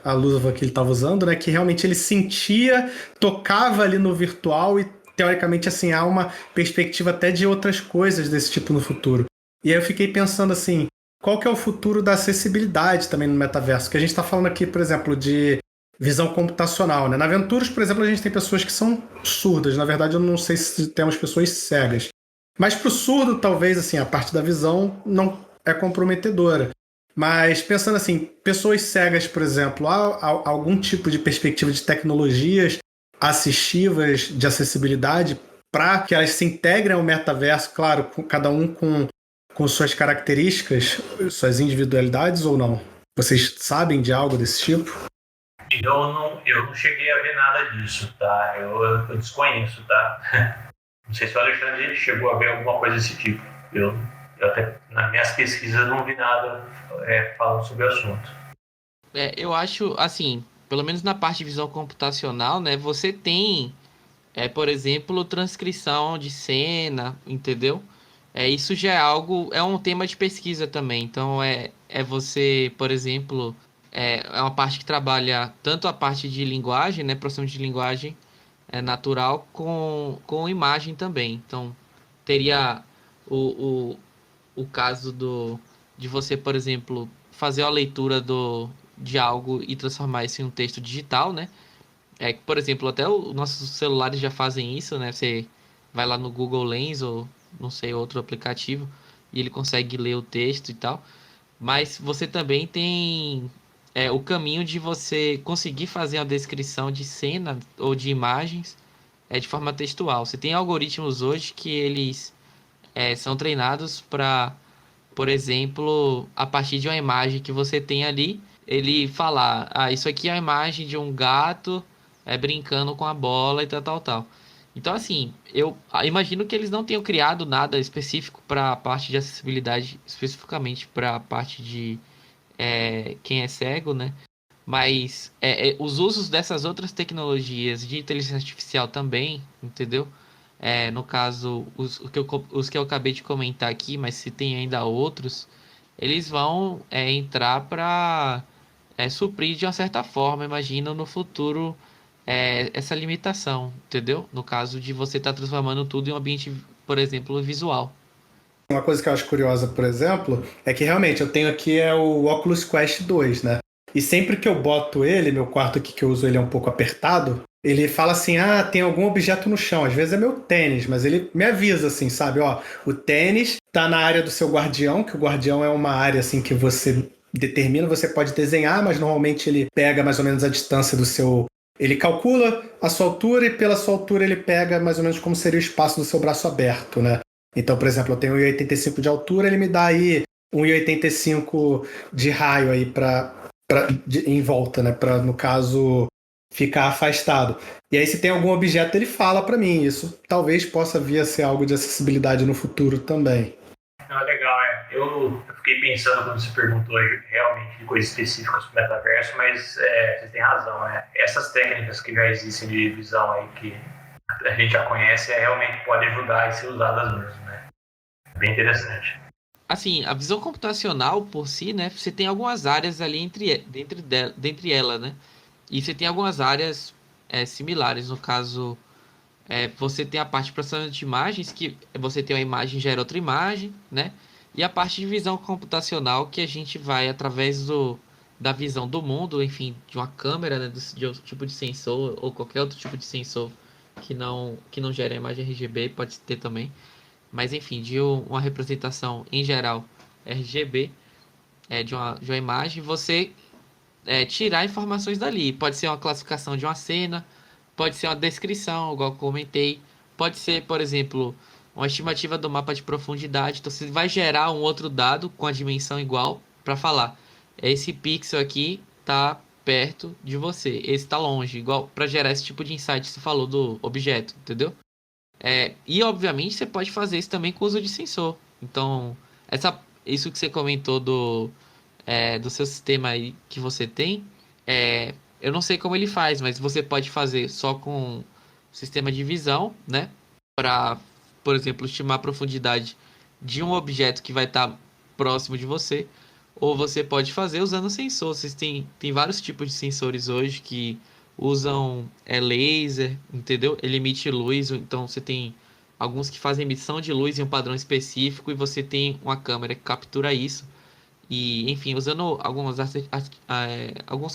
a luva que ele estava usando, né? Que realmente ele sentia, tocava ali no virtual e, teoricamente, assim, há uma perspectiva até de outras coisas desse tipo no futuro. E aí eu fiquei pensando assim, qual que é o futuro da acessibilidade também no metaverso? Que a gente está falando aqui, por exemplo, de visão computacional, né? Na Aventuras, por exemplo, a gente tem pessoas que são surdas. Na verdade, eu não sei se temos pessoas cegas. Mas para o surdo, talvez, assim, a parte da visão não é comprometedora. Mas pensando assim, pessoas cegas, por exemplo, há algum tipo de perspectiva de tecnologias assistivas de acessibilidade para que elas se integrem ao metaverso, claro, cada um com suas características, suas individualidades ou não? Vocês sabem de algo desse tipo?
Eu não cheguei a ver nada disso, tá? Eu desconheço, tá? Não sei se o Alexandre chegou a ver alguma coisa desse tipo. Eu até, nas minhas pesquisas, não vi nada falando sobre o assunto.
Eu acho, assim, pelo menos na parte de visão computacional, né? Você tem, por exemplo, transcrição de cena, entendeu? Isso já é algo, é um tema de pesquisa também. Então, você, por exemplo, é uma parte que trabalha tanto a parte de linguagem, né? Processamento de linguagem natural com imagem também. Então, teria o caso de você, por exemplo, fazer a leitura de algo e transformar isso em um texto digital, né? Por exemplo, até os nossos celulares já fazem isso, né? Você vai lá no Google Lens ou não sei, outro aplicativo e ele consegue ler o texto e tal. Mas você também tem o caminho de você conseguir fazer uma descrição de cena ou de imagens de forma textual. Você tem algoritmos hoje que eles são treinados para, por exemplo, a partir de uma imagem que você tem ali, ele falar, isso aqui é a imagem de um gato brincando com a bola e tal, tal, tal. Então, assim, eu imagino que eles não tenham criado nada específico para a parte de acessibilidade, especificamente para a parte de quem é cego, né? Mas os usos dessas outras tecnologias de inteligência artificial também, entendeu? No caso, os que eu acabei de comentar aqui, mas se tem ainda outros, eles vão entrar para suprir de uma certa forma, imagino, no futuro, essa limitação, entendeu? No caso de você estar transformando tudo em um ambiente, por exemplo, visual.
Uma coisa que eu acho curiosa, por exemplo, é que realmente eu tenho aqui o Oculus Quest 2, né? E sempre que eu boto ele, meu quarto aqui que eu uso ele é um pouco apertado, ele fala assim, tem algum objeto no chão. Às vezes é meu tênis, mas ele me avisa assim, sabe? Ó, o tênis tá na área do seu guardião, que o guardião é uma área assim que você determina, você pode desenhar, mas normalmente ele pega mais ou menos a distância do seu... Ele calcula a sua altura e pela sua altura ele pega mais ou menos como seria o espaço do seu braço aberto, né? Então, por exemplo, eu tenho 1,85 de altura, ele me dá aí 1,85 de raio aí em volta, né? Para, no caso, ficar afastado. E aí, se tem algum objeto, ele fala para mim. Isso talvez possa vir a ser algo de acessibilidade no futuro também.
Legal, eu fiquei pensando quando você perguntou realmente de coisas específicas para o metaverso, mas você tem razão, né? Essas técnicas que já existem de visão aí que a gente já conhece realmente podem ajudar e ser usadas mesmo, né? Bem interessante.
Assim, a visão computacional por si, né? Você tem algumas áreas ali dentre ela, né? E você tem algumas áreas similares. No caso, você tem a parte de processamento de imagens, que você tem uma imagem gera outra imagem, né? E a parte de visão computacional, que a gente vai através da visão do mundo, enfim, de uma câmera, né? De outro tipo de sensor, ou qualquer outro tipo de sensor que não gera imagem RGB, pode ter também. Mas enfim, de uma representação em geral RGB, de uma imagem, você tirar informações dali. Pode ser uma classificação de uma cena, pode ser uma descrição, igual eu comentei, pode ser, por exemplo, uma estimativa do mapa de profundidade. Então você vai gerar um outro dado com a dimensão igual para falar, esse pixel aqui está perto de você, esse está longe, igual para gerar esse tipo de insight que você falou do objeto, entendeu? E obviamente você pode fazer isso também com o uso de sensor. Então, isso que você comentou do seu sistema aí que você tem, eu não sei como ele faz, mas você pode fazer só com sistema de visão, né? Para, por exemplo, estimar a profundidade de um objeto que vai estar próximo de você. Ou você pode fazer usando sensor. Tem vários tipos de sensores hoje que usam laser, entendeu? Ele emite luz, então você tem alguns que fazem emissão de luz em um padrão específico e você tem uma câmera que captura isso. E, enfim, usando alguns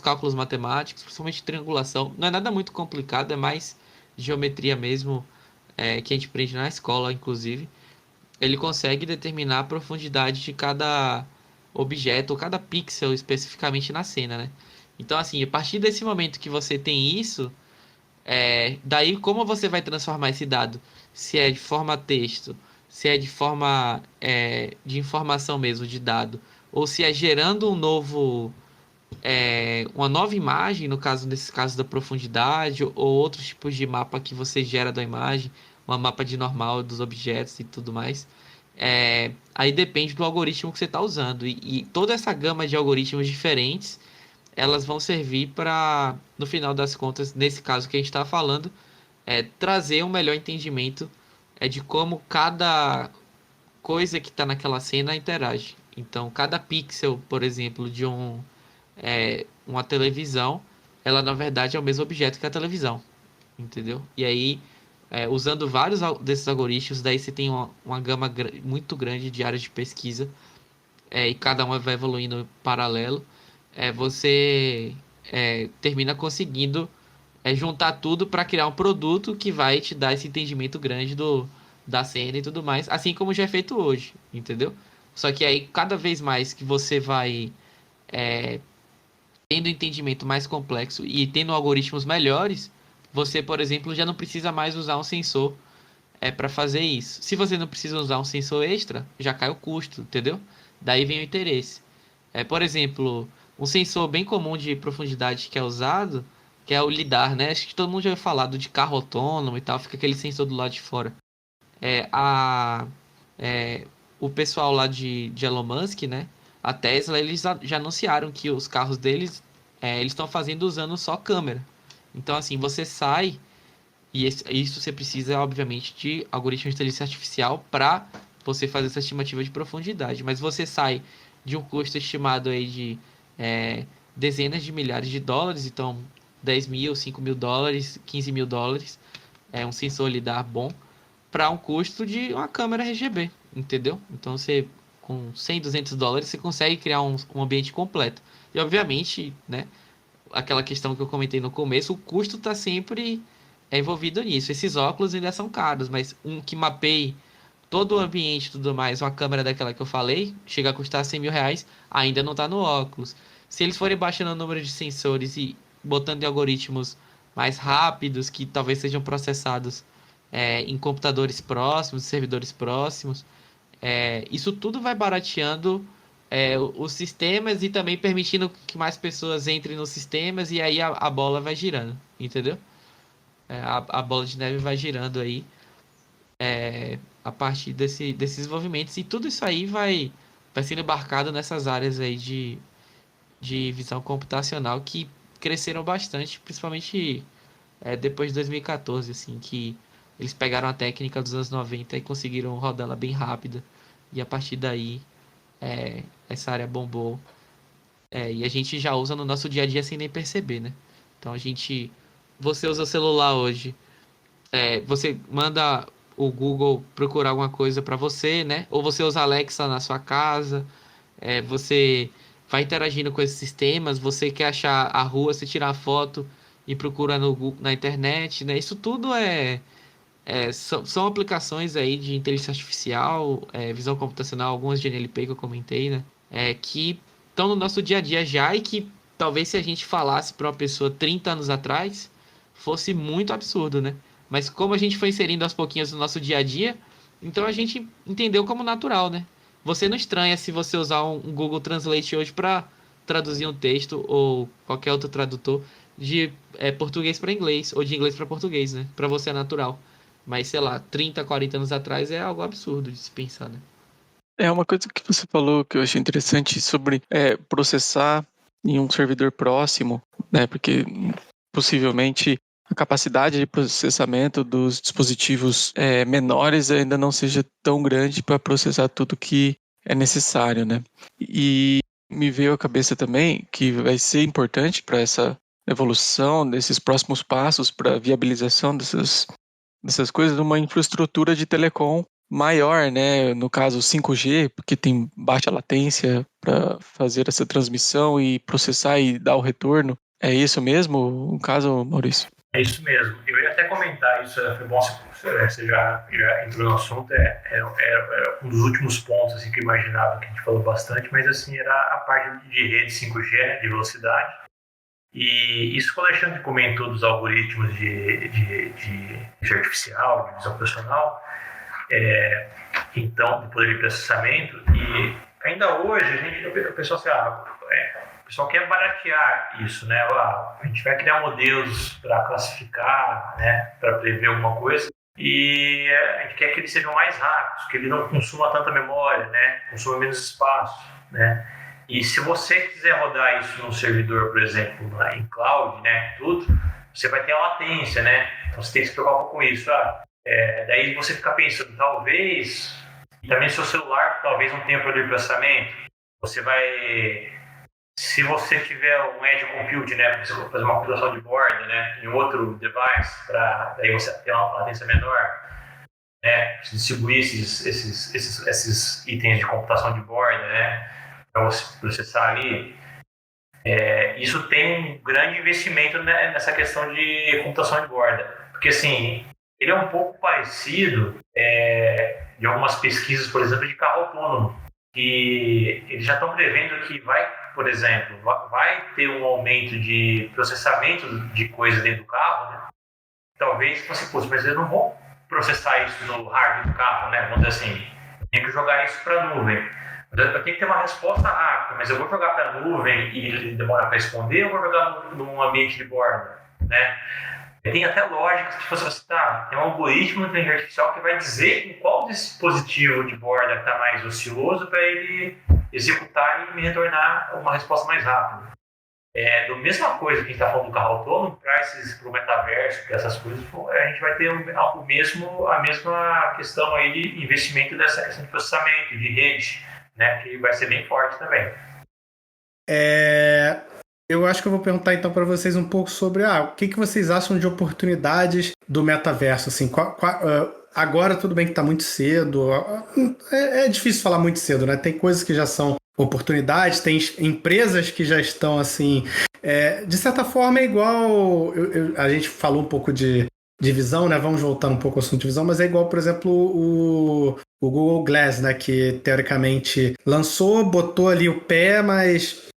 cálculos matemáticos, principalmente triangulação, não é nada muito complicado, é mais geometria mesmo, que a gente aprende na escola, inclusive. Ele consegue determinar a profundidade de cada objeto, ou cada pixel especificamente na cena, né? Então, assim, a partir desse momento que você tem isso, daí como você vai transformar esse dado? Se é de forma texto, se é de forma de informação mesmo, de dado, ou se é gerando uma nova imagem, no caso, nesse caso da profundidade, ou outros tipos de mapa que você gera da imagem, uma mapa de normal dos objetos e tudo mais. Aí depende do algoritmo que você está usando. E toda essa gama de algoritmos diferentes, elas vão servir para, no final das contas, nesse caso que a gente está falando, trazer um melhor entendimento de como cada coisa que está naquela cena interage. Então, cada pixel, por exemplo, de uma televisão, ela na verdade é o mesmo objeto que a televisão, entendeu? E aí, usando vários desses algoritmos, daí você tem uma gama muito grande de áreas de pesquisa, e cada uma vai evoluindo em paralelo. Você termina conseguindo juntar tudo para criar um produto que vai te dar esse entendimento grande da cena e tudo mais, assim como já é feito hoje, entendeu? Só que aí, cada vez mais que você vai tendo entendimento mais complexo e tendo algoritmos melhores, você, por exemplo, já não precisa mais usar um sensor para fazer isso. Se você não precisa usar um sensor extra, já cai o custo, entendeu? Daí vem o interesse. Por exemplo, um sensor bem comum de profundidade que é usado, que é o LiDAR, né? Acho que todo mundo já ouviu falar do de carro autônomo e tal, fica aquele sensor do lado de fora. É, a, o pessoal lá de Elon Musk, né? A Tesla, eles já anunciaram que os carros deles, eles estão fazendo usando só câmera. Então, assim, você sai, e isso você precisa, obviamente, de algoritmo de inteligência artificial para você fazer essa estimativa de profundidade. Mas você sai de um custo estimado aí de dezenas de milhares de dólares, então 10 mil, 5 mil dólares, 15 mil dólares, um sensor LiDAR bom, para um custo de uma câmera RGB, entendeu? Então você, com 100, 200 dólares, você consegue criar um ambiente completo. E obviamente, né, aquela questão que eu comentei no começo, o custo está sempre envolvido nisso. Esses óculos ainda são caros, mas um que mapeie todo o ambiente e tudo mais, uma câmera daquela que eu falei, chega a custar 100 mil reais, ainda não está no óculos. Se eles forem baixando o número de sensores e botando em algoritmos mais rápidos, que talvez sejam processados em computadores próximos, servidores próximos, isso tudo vai barateando os sistemas e também permitindo que mais pessoas entrem nos sistemas e aí a bola vai girando, entendeu? A bola de neve vai girando aí a partir desses desenvolvimentos e tudo isso aí vai sendo embarcado nessas áreas aí de visão computacional que cresceram bastante, principalmente depois de 2014, assim, que eles pegaram a técnica dos anos 90 e conseguiram rodá-la bem rápida E a partir daí, essa área bombou. E a gente já usa no nosso dia a dia sem nem perceber, né? Então você usa o celular hoje, você manda o Google procurar alguma coisa para você, né? Ou você usa a Alexa na sua casa, você vai interagindo com esses sistemas, você quer achar a rua, você tira a foto e procura no Google, na internet, né? Isso tudo são aplicações aí de inteligência artificial, visão computacional, algumas de NLP que eu comentei, né? Que estão no nosso dia a dia já e que talvez se a gente falasse para uma pessoa 30 anos atrás, fosse muito absurdo, né? Mas como a gente foi inserindo aos pouquinhos no nosso dia a dia, então a gente entendeu como natural, né? Você não estranha se você usar um Google Translate hoje para traduzir um texto ou qualquer outro tradutor de português para inglês ou de inglês para português, né? Para você é natural. Mas, sei lá, 30, 40 anos atrás é algo absurdo de se pensar, né?
É uma coisa que você falou que eu achei interessante sobre processar em um servidor próximo, né? Porque possivelmente a capacidade de processamento dos dispositivos menores ainda não seja tão grande para processar tudo que é necessário, né? E me veio à cabeça também que vai ser importante para essa evolução desses próximos passos para a viabilização dessas coisas, uma infraestrutura de telecom maior, né? No caso 5G, porque tem baixa latência para fazer essa transmissão e processar e dar o retorno. É isso mesmo, no caso, Maurício?
É isso mesmo. Eu ia até comentar isso, foi bom você já entrou no assunto, era um dos últimos pontos assim, que eu imaginava, que a gente falou bastante, mas assim, era a parte de rede 5G, né, de velocidade. E isso que o Alexandre comentou dos algoritmos de artificial, de visão profissional, então, do poder de processamento, e ainda hoje o pessoal o pessoal quer baratear isso, né? A gente vai criar modelos para classificar, né? Para prever alguma coisa, e a gente quer que eles sejam mais rápidos, que ele não consuma tanta memória, né? Consuma menos espaço, né? E se você quiser rodar isso num servidor, por exemplo, em cloud, né? Tudo, você vai ter a latência, né? Então você tem que se preocupar com isso. Daí você fica pensando, talvez, e também seu celular talvez não tenha poder de processamento. Você vai, se você tiver um edge compute, né, para você fazer uma computação de borda, né, em outro device, para daí você ter uma latência menor, né, distribuir esses itens de computação de borda, né, para você processar ali. Isso tem um grande investimento, né, nessa questão de computação de borda, porque assim, ele é um pouco parecido de algumas pesquisas, por exemplo, de carro autônomo, que eles já estão prevendo que por exemplo, vai ter um aumento de processamento de coisas dentro do carro, né? Talvez você mas eu não vou processar isso no hardware do carro, né? Vamos dizer assim, tem que jogar isso para a nuvem. Eu tenho que ter uma resposta rápida, mas eu vou jogar para a nuvem e ele demora para responder, ou vou jogar num ambiente de borda, né? Tem até lógica, se você tem um algoritmo de inteligência artificial que vai dizer em qual dispositivo de borda está mais ocioso para ele executar e me retornar uma resposta mais rápida. Da mesma coisa que a gente está falando do carro autônomo, para o metaverso, para essas coisas, a gente vai ter a mesma questão aí de investimento dessa questão de processamento, de rede, né, que vai ser bem forte também.
Eu acho que eu vou perguntar então para vocês um pouco sobre o que vocês acham de oportunidades do metaverso. Assim, agora tudo bem que está muito cedo, é difícil falar muito cedo, né? Tem coisas que já são oportunidades, tem empresas que já estão assim, de certa forma é igual, a gente falou um pouco de visão, né? Vamos voltar um pouco ao assunto de visão, mas é igual, por exemplo, o Google Glass, né? Que teoricamente lançou, botou ali o pé, mas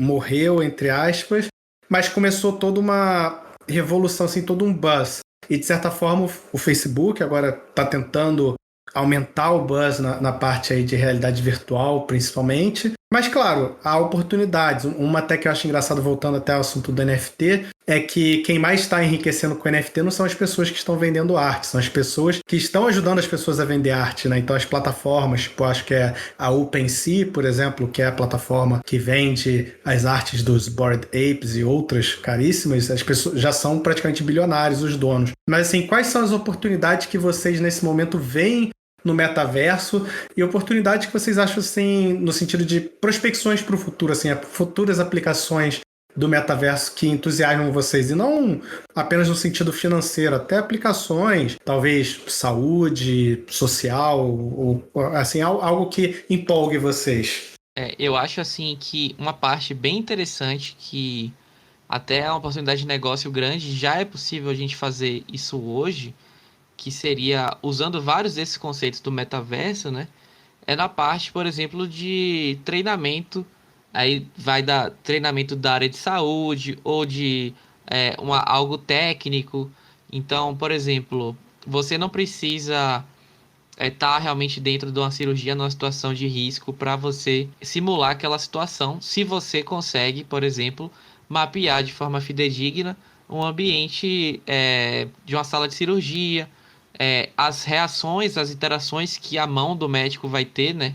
morreu, entre aspas, mas começou toda uma revolução, assim, todo um buzz. E, de certa forma, o Facebook agora está tentando aumentar o buzz na parte aí de realidade virtual, principalmente. Mas, claro, há oportunidades. Uma até que eu acho engraçado, voltando até ao assunto do NFT, é que quem mais está enriquecendo com o NFT não são as pessoas que estão vendendo arte, são as pessoas que estão ajudando as pessoas a vender arte, né? Então, as plataformas, tipo, acho que é a OpenSea, por exemplo, que é a plataforma que vende as artes dos Bored Apes e outras caríssimas, as pessoas já são praticamente bilionários, os donos. Mas, assim, quais são as oportunidades que vocês, nesse momento, veem no metaverso e oportunidades que vocês acham assim, no sentido de prospecções para o futuro, assim, futuras aplicações do metaverso que entusiasmam vocês, e não apenas no sentido financeiro, até aplicações, talvez saúde, social, ou assim, algo que empolgue vocês.
Eu acho assim que uma parte bem interessante que até é uma oportunidade de negócio grande, já é possível a gente fazer isso hoje, que seria usando vários desses conceitos do metaverso, né? É na parte, por exemplo, de treinamento. Aí vai dar treinamento da área de saúde ou de algo técnico. Então, por exemplo, você não precisa estar realmente dentro de uma cirurgia numa situação de risco para você simular aquela situação, se você consegue, por exemplo, mapear de forma fidedigna um ambiente de uma sala de cirurgia, as reações, as interações que a mão do médico vai ter, né?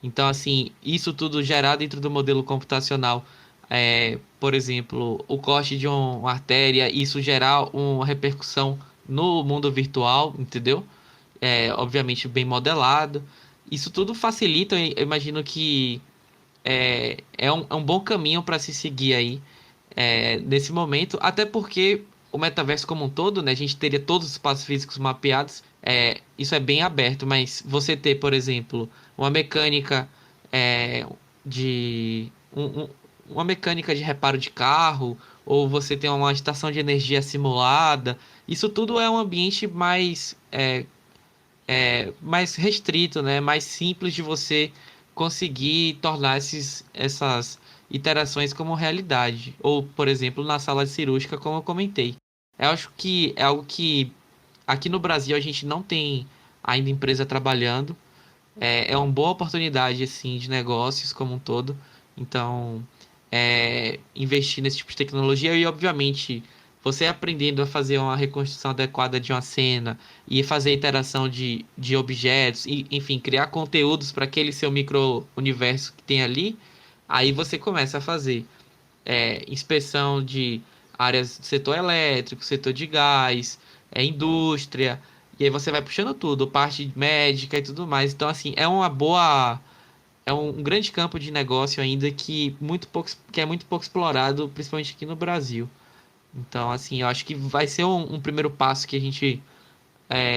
Então, assim, isso tudo gerado dentro do modelo computacional. Por exemplo, o corte de uma artéria, isso gerar uma repercussão no mundo virtual, entendeu? Obviamente bem modelado. Isso tudo facilita, eu imagino que é um bom caminho para se seguir aí nesse momento, até porque o metaverso como um todo, né, a gente teria todos os espaços físicos mapeados, isso é bem aberto, mas você ter, por exemplo, uma mecânica de uma mecânica de reparo de carro, ou você tem uma estação de energia simulada, isso tudo é um ambiente mais restrito, né? Mais simples de você conseguir tornar essas interações como realidade. Ou, por exemplo, na sala cirúrgica, como eu comentei. Eu acho que é algo que aqui no Brasil a gente não tem ainda empresa trabalhando. É uma boa oportunidade assim, de negócios como um todo. Então, investir nesse tipo de tecnologia e, obviamente, você aprendendo a fazer uma reconstrução adequada de uma cena e fazer interação de objetos, e, enfim, criar conteúdos para aquele seu micro-universo que tem ali, aí você começa a fazer inspeção de áreas do setor elétrico, setor de gás, indústria, e aí você vai puxando tudo, parte médica e tudo mais. Então, assim, é um grande campo de negócio ainda que é muito pouco explorado, principalmente aqui no Brasil. Então, assim, eu acho que vai ser um primeiro passo que a gente,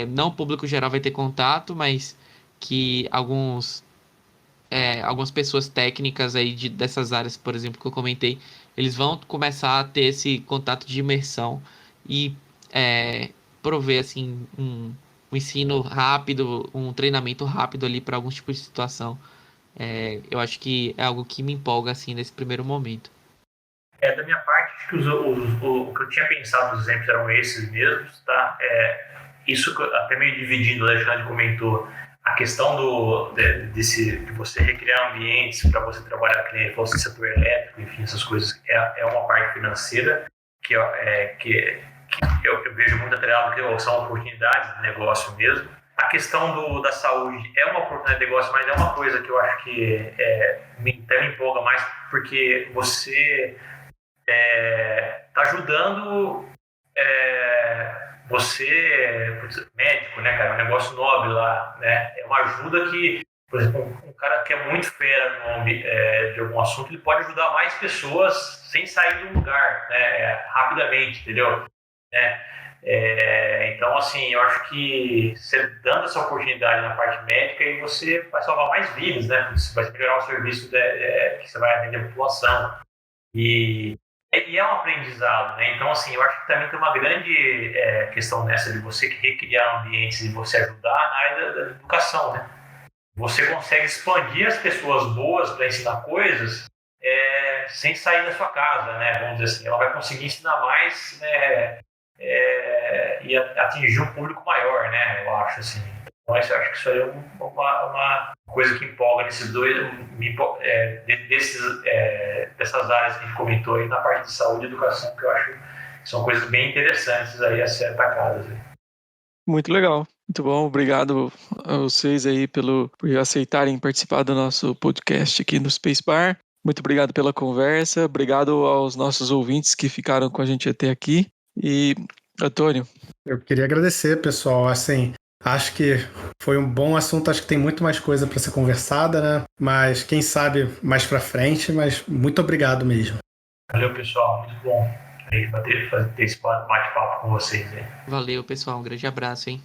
não o público geral vai ter contato, mas que algumas pessoas técnicas aí dessas áreas, por exemplo, que eu comentei, eles vão começar a ter esse contato de imersão e prover, assim, um ensino rápido, um treinamento rápido ali para alguns tipos de situação. Eu acho que é algo que me empolga, assim, nesse primeiro momento.
Da minha parte, acho que o que eu tinha pensado, os exemplos eram esses mesmos, tá? Isso até meio dividindo, o Alexandre comentou, a questão de você recriar ambientes para você trabalhar que nem fosse setor elétrico, enfim, essas coisas, é uma parte financeira que eu vejo muito atrelado, que são oportunidades de negócio mesmo. A questão da saúde é uma oportunidade de negócio, mas é uma coisa que eu acho que me empolga mais, porque você está ajudando você, médico, né, cara, é um negócio nobre lá, né, é uma ajuda que, por exemplo, um cara que é muito fera de algum assunto, ele pode ajudar mais pessoas sem sair do lugar, né, rapidamente, entendeu? Então, assim, eu acho que você dando essa oportunidade na parte médica, aí você vai salvar mais vidas, né? Você vai melhorar o serviço que você vai atender a população. E é um aprendizado, né? Então, assim, eu acho que também tem uma grande questão nessa de você recriar ambientes e você ajudar na área da educação, né? Você consegue expandir as pessoas boas para ensinar coisas sem sair da sua casa, né? Vamos dizer assim, ela vai conseguir ensinar mais, né? E atingir um público maior, né? Eu acho assim. Então, eu acho que isso aí é uma coisa que empolga nesses dois, dessas áreas que a gente comentou aí na parte de saúde e educação, que eu acho que são coisas bem interessantes aí a ser atacadas. Aí.
Muito legal. Muito bom. Obrigado a vocês aí por aceitarem participar do nosso podcast aqui no Space Bar. Muito obrigado pela conversa. Obrigado aos nossos ouvintes que ficaram com a gente até aqui. E, Antônio?
Eu queria agradecer, pessoal. Assim, Acho que foi um bom assunto, acho que tem muito mais coisa para ser conversada, né? Mas quem sabe mais para frente, mas muito obrigado mesmo.
Valeu, pessoal. Muito bom aí fazer esse bate-papo com vocês aí.
Valeu, pessoal. Um grande abraço, hein?